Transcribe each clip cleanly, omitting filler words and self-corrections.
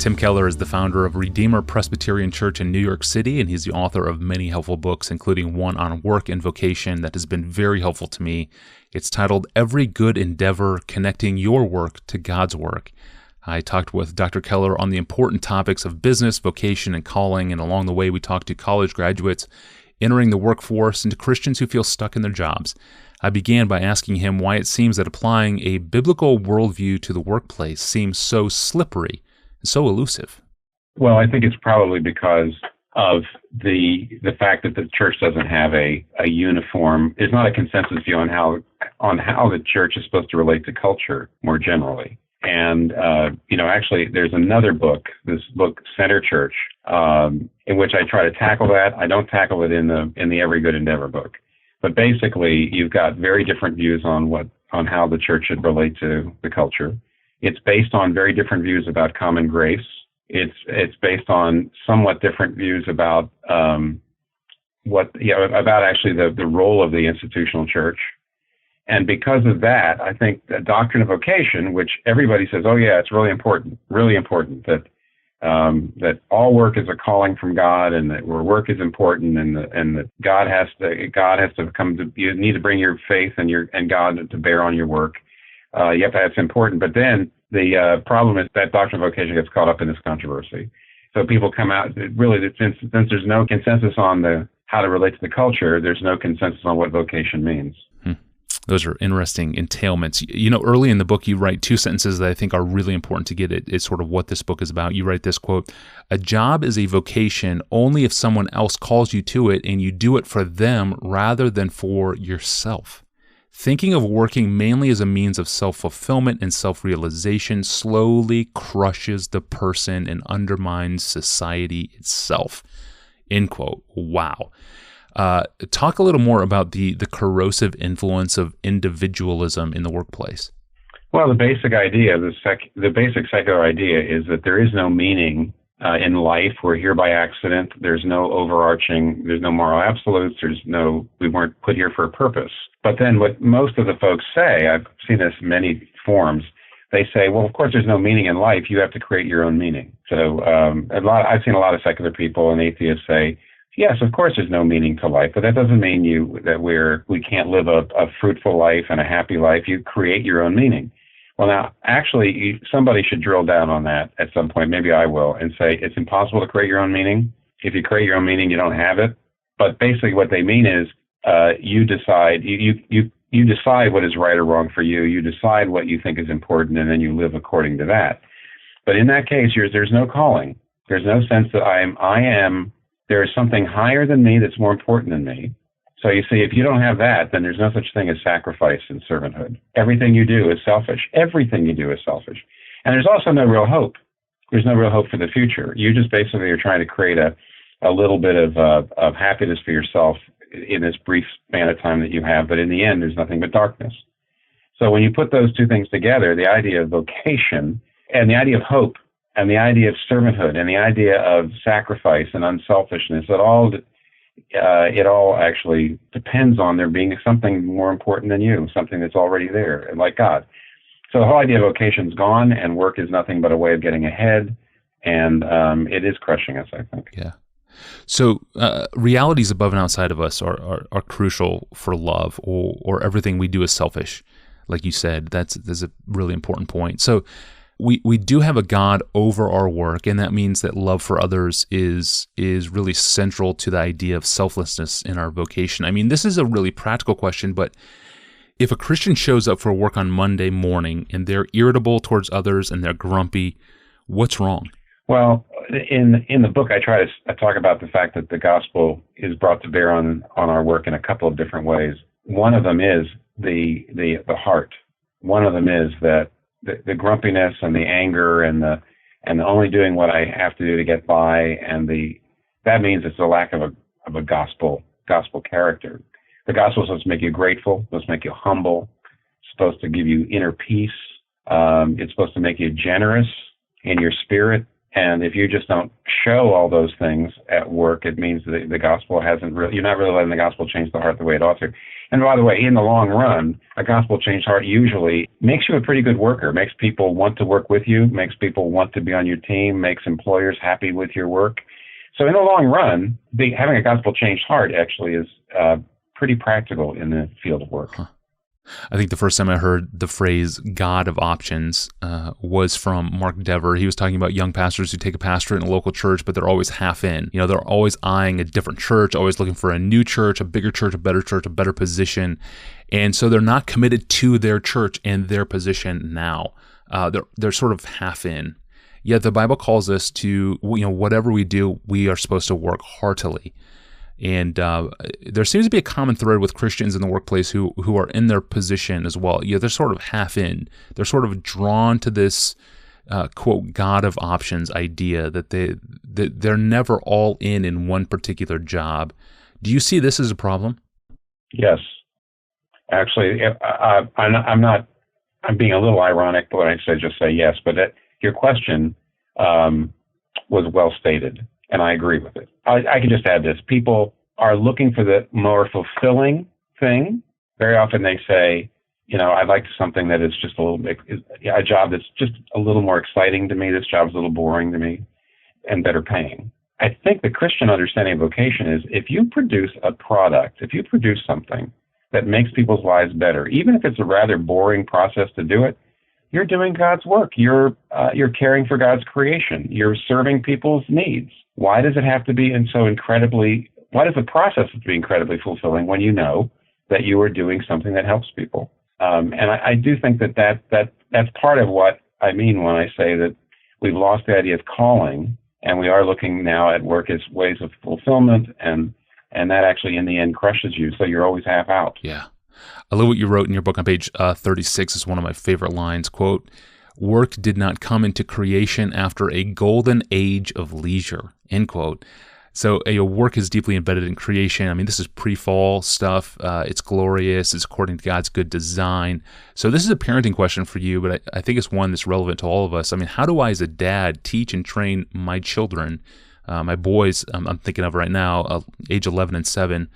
Tim Keller is the founder of Redeemer Presbyterian Church in New York City, and he's the author of many helpful books, including one on work and vocation that has been very helpful to me. It's titled Every Good Endeavor, Connecting Your Work to God's Work. I talked with Dr. Keller on the important topics of business, vocation, and calling, and along the way we talked to college graduates entering the workforce and to Christians who feel stuck in their jobs. I began by asking him why it seems that applying a biblical worldview to the workplace seems so slippery and so elusive. Well, I think it's probably because of the fact that the church doesn't have a uniform, there's not a consensus view on how the church is supposed to relate to culture more generally. And, actually, there's another book, this book, Center Church, in which I try to tackle that. I don't tackle it in the Every Good Endeavor book. But basically, you've got very different views on how the church should relate to the culture. It's based on very different views about common grace. It's based on somewhat different views about about actually the role of the institutional church. And because of that, I think the doctrine of vocation, which everybody says, oh yeah, it's really important that all work is a calling from God, and that where work is important, and that God has to come to, you need to bring your faith and God to bear on your work. Yep, that's important. But then the problem is that doctrine of vocation gets caught up in this controversy. So people come out, really, since there's no consensus on how to relate to the culture, there's no consensus on what vocation means. Those are interesting entailments. Early in the book, you write two sentences that I think are really important to get it. It's sort of what this book is about. You write this quote, "A job is a vocation only if someone else calls you to it and you do it for them rather than for yourself. Thinking of working mainly as a means of self-fulfillment and self-realization slowly crushes the person and undermines society itself." End quote. Wow. Talk a little more about the corrosive influence of individualism in the workplace. Well, the basic idea, the basic secular idea is that there is no meaning in life. We're here by accident. There's no moral absolutes. We weren't put here for a purpose. But then what most of the folks say, I've seen this in many forms, they say, well, of course there's no meaning in life. You have to create your own meaning. So I've seen a lot of secular people and atheists say, yes, of course there's no meaning to life, but that doesn't mean that we can't live a fruitful life and a happy life. You create your own meaning. Well, now, actually, somebody should drill down on that at some point. Maybe I will, and say it's impossible to create your own meaning. If you create your own meaning, you don't have it. But basically what they mean is you decide you decide what is right or wrong for you. You decide what you think is important, and then you live according to that. But in that case, there's no calling. There's no sense that there is something higher than me that's more important than me. So you see, if you don't have that, then there's no such thing as sacrifice and servanthood. Everything you do is selfish. Everything you do is selfish. And there's also no real hope. There's no real hope for the future. You just basically are trying to create a little bit of happiness for yourself in this brief span of time that you have. But in the end, there's nothing but darkness. So when you put those two things together, the idea of vocation and the idea of hope, and the idea of servanthood, and the idea of sacrifice and unselfishness, it all actually depends on there being something more important than you, something that's already there, like God. So the whole idea of vocation's gone, and work is nothing but a way of getting ahead, and it is crushing us, I think. Yeah. So realities above and outside of us are crucial for love, or everything we do is selfish. Like you said, that's a really important point. So we do have a God over our work, and that means that love for others is really central to the idea of selflessness in our vocation. I mean, this is a really practical question, but if a Christian shows up for work on Monday morning and they're irritable towards others and they're grumpy, what's wrong? Well, in the book, I talk about the fact that the gospel is brought to bear on our work in a couple of different ways. One of them is the heart. One of them is that the grumpiness and the anger and the only doing what I have to do to get by, and that means it's a lack of a gospel character. The gospel is supposed to make you grateful, supposed to make you humble, supposed to give you inner peace. It's supposed to make you generous in your spirit And if you just don't show all those things at work, it means that the gospel hasn't really, you're not really letting the gospel change the heart the way it ought to. And by the way, in the long run, a gospel changed heart usually makes you a pretty good worker, makes people want to work with you, makes people want to be on your team, makes employers happy with your work. So in the long run, having a gospel changed heart actually is pretty practical in the field of work. Huh. I think the first time I heard the phrase God of options was from Mark Dever. He was talking about young pastors who take a pastorate in a local church, but they're always half in. You know, they're always eyeing a different church, always looking for a new church, a bigger church, a better position. And so they're not committed to their church and their position now. They're sort of half in. Yet the Bible calls us to, whatever we do, we are supposed to work heartily. And there seems to be a common thread with Christians in the workplace who are in their position as well. They're sort of half in. They're sort of drawn to this quote God of options idea that they're never all in one particular job. Do you see this as a problem? Yes, actually, I'm being a little ironic when I just say yes, but your question was well stated. And I agree with it. I can just add this. People are looking for the more fulfilling thing. Very often they say, I'd like something that is just a job that's just a little more exciting to me. This job's a little boring to me and better paying. I think the Christian understanding of vocation is if you produce a product, if you produce something that makes people's lives better, even if it's a rather boring process to do it, you're doing God's work. You're caring for God's creation. You're serving people's needs. Why does it have to be why does the process have to be incredibly fulfilling when you know that you are doing something that helps people? And I do think that's part of what I mean when I say that we've lost the idea of calling, and we are looking now at work as ways of fulfillment, and that actually in the end crushes you, so you're always half out. Yeah. I love what you wrote in your book on page 36. Is one of my favorite lines, quote, "Work did not come into creation after a golden age of leisure," end quote. So work is deeply embedded in creation. I mean, this is pre-fall stuff. It's glorious. It's according to God's good design. So this is a parenting question for you, but I think it's one that's relevant to all of us. I mean, how do I as a dad teach and train my children, my boys I'm thinking of right now, age 11 and 7,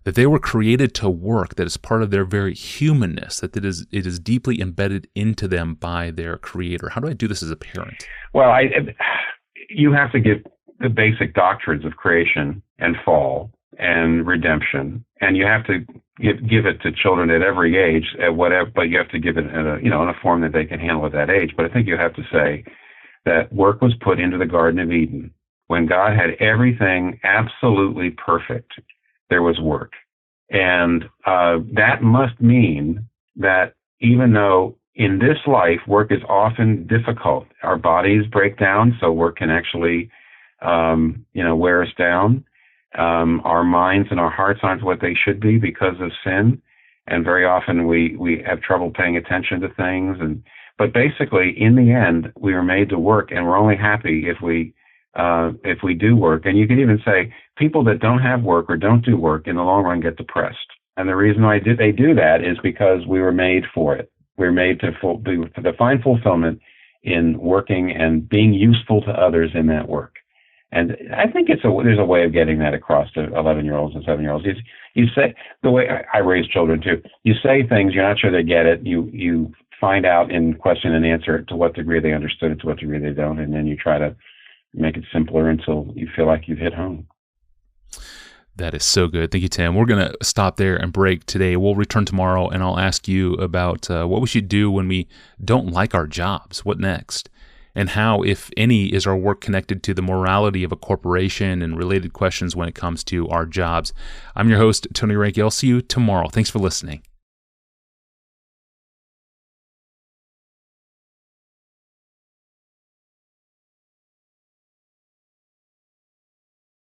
that they were created to work, that is part of their very humanness, that it is deeply embedded into them by their Creator? How do I do this as a parent? Well, you have to give the basic doctrines of creation and fall and redemption, and you have to give it to children at every age, at whatever. But you have to give it in a form that they can handle at that age. But I think you have to say that work was put into the Garden of Eden when God had everything absolutely perfect. There was work. And that must mean that even though in this life work is often difficult, our bodies break down, so work can actually, wear us down. Our minds and our hearts aren't what they should be because of sin. And very often we have trouble paying attention to things. But basically, in the end, we are made to work, and we're only happy if we do work. And you can even say people that don't have work or don't do work in the long run get depressed. And the reason why they do that is because we were made for it. We were made to find fulfillment in working and being useful to others in that work. And I think there's a way of getting that across to 11-year-olds and 7-year-olds. You say, the way I raise children too, you say things, you're not sure they get it. You find out in question and answer to what degree they understood it, to what degree they don't, and then you try to make it simpler until you feel like you've hit home. That is so good. Thank you, Tim. We're going to stop there and break today. We'll return tomorrow, and I'll ask you about what we should do when we don't like our jobs. What next? And how, if any, is our work connected to the morality of a corporation and related questions when it comes to our jobs. I'm your host, Tony Rank. I'll see you tomorrow. Thanks for listening.